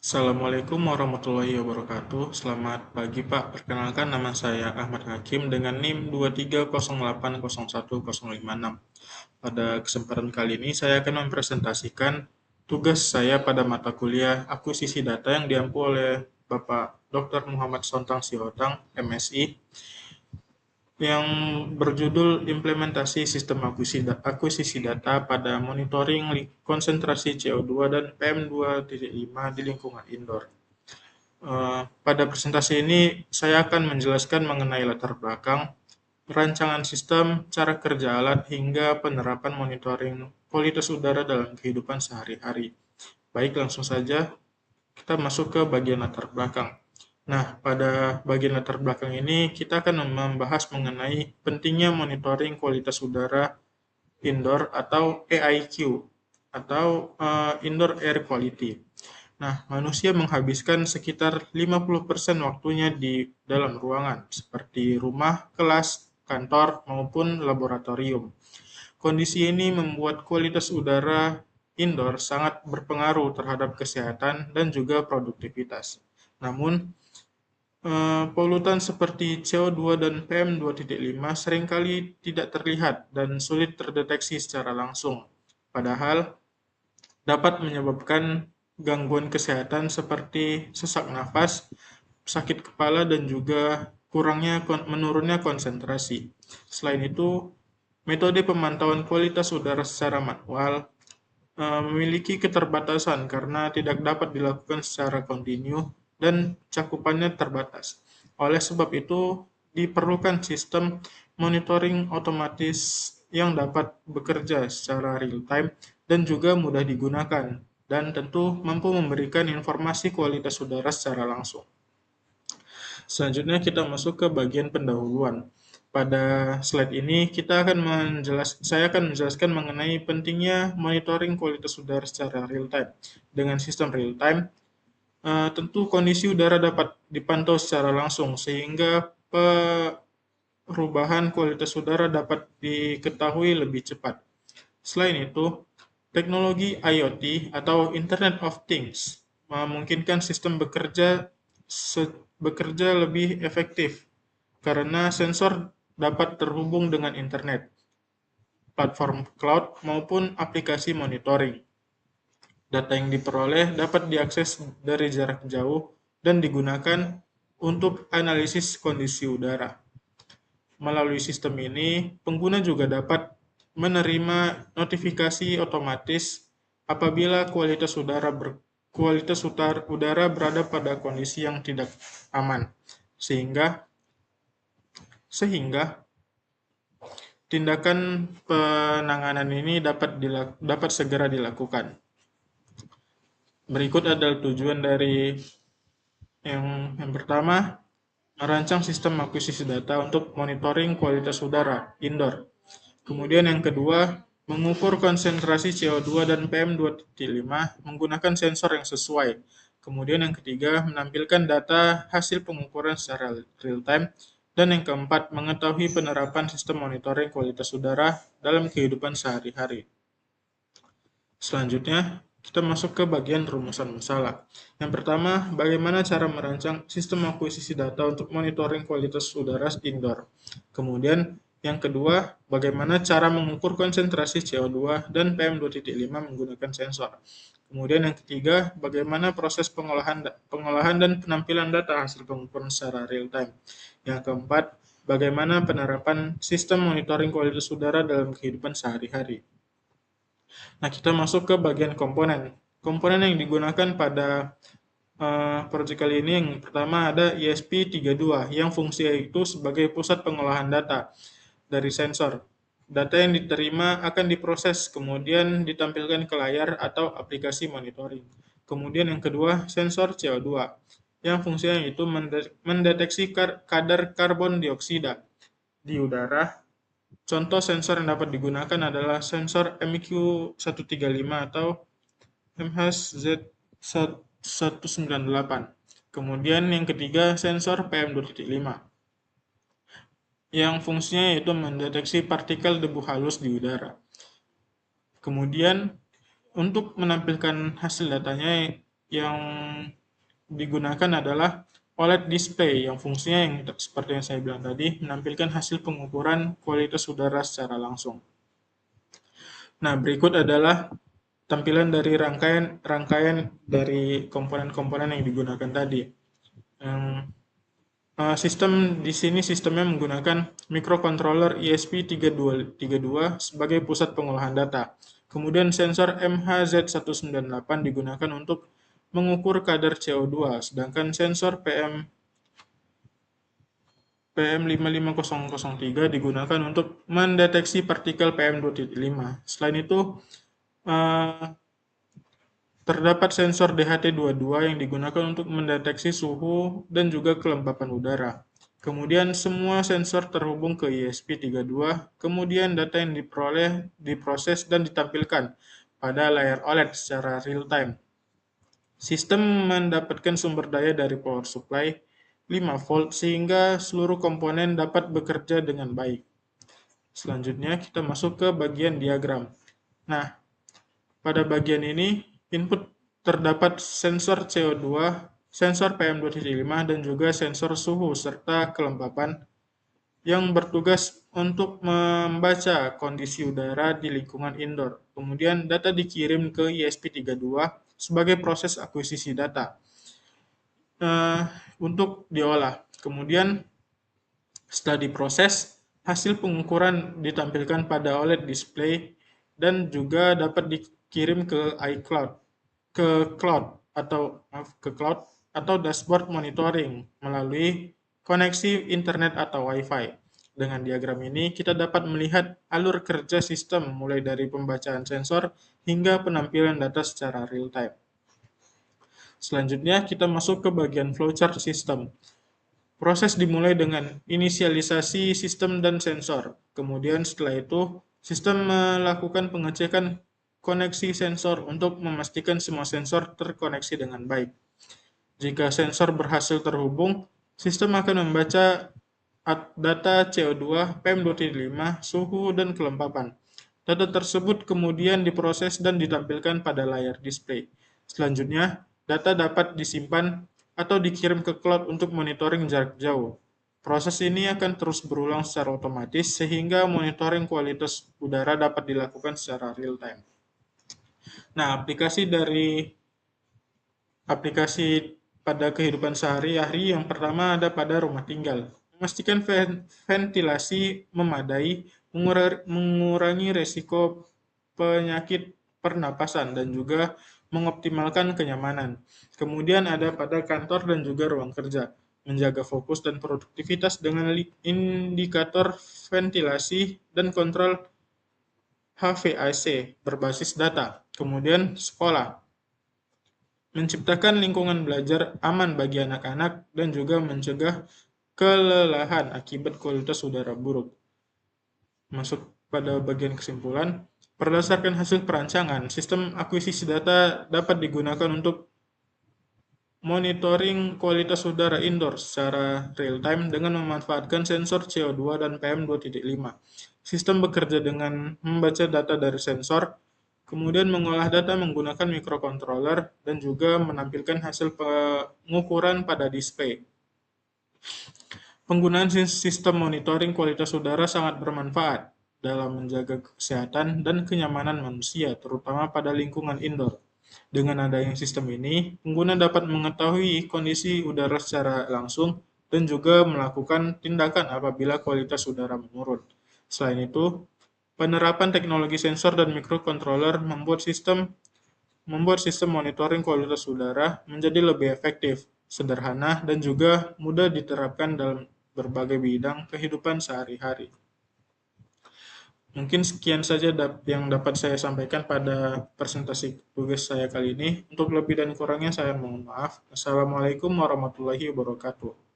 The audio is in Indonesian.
Assalamualaikum warahmatullahi wabarakatuh. Selamat pagi Pak. Perkenalkan nama saya Ahmad Hakim dengan NIM 230801056. Pada kesempatan kali ini saya akan mempresentasikan tugas saya pada mata kuliah akuisisi data yang diampu oleh Bapak Dr. Muhammad Sontang Sihotang, MSI, yang berjudul Implementasi Sistem Akuisisi Data pada Monitoring Konsentrasi CO2 dan PM2.5 di lingkungan indoor. Pada presentasi ini saya akan menjelaskan mengenai latar belakang, rancangan sistem, cara kerja alat, hingga penerapan monitoring kualitas udara dalam kehidupan sehari-hari. Baik, langsung saja kita masuk ke bagian latar belakang. Nah, pada bagian latar belakang ini kita akan membahas mengenai pentingnya monitoring kualitas udara indoor atau AIQ atau Indoor Air Quality. Nah, manusia menghabiskan sekitar 50% waktunya di dalam ruangan, seperti rumah, kelas, kantor, maupun laboratorium. Kondisi ini membuat kualitas udara indoor sangat berpengaruh terhadap kesehatan dan juga produktivitas. Namun, polutan seperti CO2 dan PM2.5 seringkali tidak terlihat dan sulit terdeteksi secara langsung. Padahal, dapat menyebabkan gangguan kesehatan seperti sesak nafas, sakit kepala, dan juga menurunnya konsentrasi. Selain itu, metode pemantauan kualitas udara secara manual memiliki keterbatasan karena tidak dapat dilakukan secara kontinu dan cakupannya terbatas. Oleh sebab itu, diperlukan sistem monitoring otomatis yang dapat bekerja secara real time dan juga mudah digunakan, dan tentu mampu memberikan informasi kualitas udara secara langsung. Selanjutnya kita masuk ke bagian pendahuluan. Pada slide ini saya akan menjelaskan mengenai pentingnya monitoring kualitas udara secara real time. Dengan sistem real time, tentu kondisi udara dapat dipantau secara langsung sehingga perubahan kualitas udara dapat diketahui lebih cepat. Selain itu, teknologi IoT atau Internet of Things memungkinkan sistem bekerja lebih efektif karena sensor dapat terhubung dengan internet, platform cloud, maupun aplikasi monitoring. Data yang diperoleh dapat diakses dari jarak jauh dan digunakan untuk analisis kondisi udara. Melalui sistem ini, pengguna juga dapat menerima notifikasi otomatis apabila kualitas udara berada pada kondisi yang tidak aman, sehingga tindakan penanganan ini dapat segera dilakukan. Berikut adalah tujuan dari yang pertama, merancang sistem akuisisi data untuk monitoring kualitas udara indoor. Kemudian yang kedua, mengukur konsentrasi CO2 dan PM2.5 menggunakan sensor yang sesuai. Kemudian yang ketiga, menampilkan data hasil pengukuran secara real time. Dan yang keempat, mengetahui penerapan sistem monitoring kualitas udara dalam kehidupan sehari-hari. Selanjutnya, kita masuk ke bagian rumusan masalah. Yang pertama, bagaimana cara merancang sistem akuisisi data untuk monitoring kualitas udara indoor. Kemudian, yang kedua, bagaimana cara mengukur konsentrasi CO2 dan PM2.5 menggunakan sensor. Kemudian yang ketiga, bagaimana proses pengolahan dan penampilan data hasil pengukuran secara real time. Yang keempat, bagaimana penerapan sistem monitoring kualitas udara dalam kehidupan sehari-hari. Nah, kita masuk ke bagian komponen. Komponen yang digunakan pada proyek kali ini yang pertama ada ESP32 yang fungsinya itu sebagai pusat pengolahan data dari sensor. Data yang diterima akan diproses, kemudian ditampilkan ke layar atau aplikasi monitoring. Kemudian yang kedua, sensor CO2, yang fungsinya itu mendeteksi kadar karbon dioksida di udara. Contoh sensor yang dapat digunakan adalah sensor MQ135 atau MHZ198. Kemudian yang ketiga, sensor PM2.5 yang fungsinya yaitu mendeteksi partikel debu halus di udara. Kemudian untuk menampilkan hasil datanya yang digunakan adalah OLED display yang fungsinya yang seperti yang saya bilang tadi, menampilkan hasil pengukuran kualitas udara secara langsung. Nah, berikut adalah tampilan dari rangkaian dari komponen-komponen yang digunakan tadi. Yang sistem di sini sistemnya menggunakan microcontroller ESP3232 sebagai pusat pengolahan data. Kemudian sensor MHZ198 digunakan untuk mengukur kadar CO2, sedangkan sensor PM55003 digunakan untuk mendeteksi partikel PM2.5. Selain itu, eh, terdapat sensor DHT22 yang digunakan untuk mendeteksi suhu dan juga kelembapan udara. Kemudian semua sensor terhubung ke ESP32, kemudian data yang diperoleh diproses dan ditampilkan pada layar OLED secara real time. Sistem mendapatkan sumber daya dari power supply 5 volt sehingga seluruh komponen dapat bekerja dengan baik. Selanjutnya kita masuk ke bagian diagram. Nah, pada bagian ini input terdapat sensor CO2, sensor PM2.5 dan juga sensor suhu serta kelembapan yang bertugas untuk membaca kondisi udara di lingkungan indoor. Kemudian data dikirim ke ESP32 sebagai proses akuisisi data untuk diolah. Kemudian setelah diproses, hasil pengukuran ditampilkan pada OLED display dan juga dapat dikirim ke iCloud, ke cloud ke cloud atau dashboard monitoring melalui koneksi internet atau Wi-Fi. Dengan diagram ini, kita dapat melihat alur kerja sistem mulai dari pembacaan sensor hingga penampilan data secara real time. Selanjutnya, kita masuk ke bagian flowchart sistem. Proses dimulai dengan inisialisasi sistem dan sensor. Kemudian setelah itu, sistem melakukan pengecekan koneksi sensor untuk memastikan semua sensor terkoneksi dengan baik. Jika sensor berhasil terhubung, sistem akan membaca data CO2, PM2.5, suhu, dan kelembapan. Data tersebut kemudian diproses dan ditampilkan pada layar display. Selanjutnya, data dapat disimpan atau dikirim ke cloud untuk monitoring jarak jauh. Proses ini akan terus berulang secara otomatis sehingga monitoring kualitas udara dapat dilakukan secara real time. Nah, aplikasi pada kehidupan sehari-hari yang pertama ada pada rumah tinggal. Memastikan ventilasi memadai, mengurangi resiko penyakit pernapasan dan juga mengoptimalkan kenyamanan. Kemudian ada pada kantor dan juga ruang kerja, menjaga fokus dan produktivitas dengan indikator ventilasi dan kontrol HVAC berbasis data. Kemudian sekolah, menciptakan lingkungan belajar aman bagi anak-anak dan juga mencegah kelelahan akibat kualitas udara buruk. Masuk pada bagian kesimpulan, berdasarkan hasil perancangan, sistem akuisisi data dapat digunakan untuk monitoring kualitas udara indoor secara real time dengan memanfaatkan sensor CO2 dan PM2.5. Sistem bekerja dengan membaca data dari sensor, kemudian mengolah data menggunakan microcontroller, dan juga menampilkan hasil pengukuran pada display. Penggunaan sistem monitoring kualitas udara sangat bermanfaat dalam menjaga kesehatan dan kenyamanan manusia, terutama pada lingkungan indoor. Dengan adanya sistem ini, pengguna dapat mengetahui kondisi udara secara langsung dan juga melakukan tindakan apabila kualitas udara menurun. Selain itu, penerapan teknologi sensor dan microcontroller membuat sistem monitoring kualitas udara menjadi lebih efektif, sederhana, dan juga mudah diterapkan dalam berbagai bidang kehidupan sehari-hari. Mungkin sekian saja yang dapat saya sampaikan pada presentasi tugas saya kali ini. Untuk lebih dan kurangnya saya mohon maaf. Assalamualaikum warahmatullahi wabarakatuh.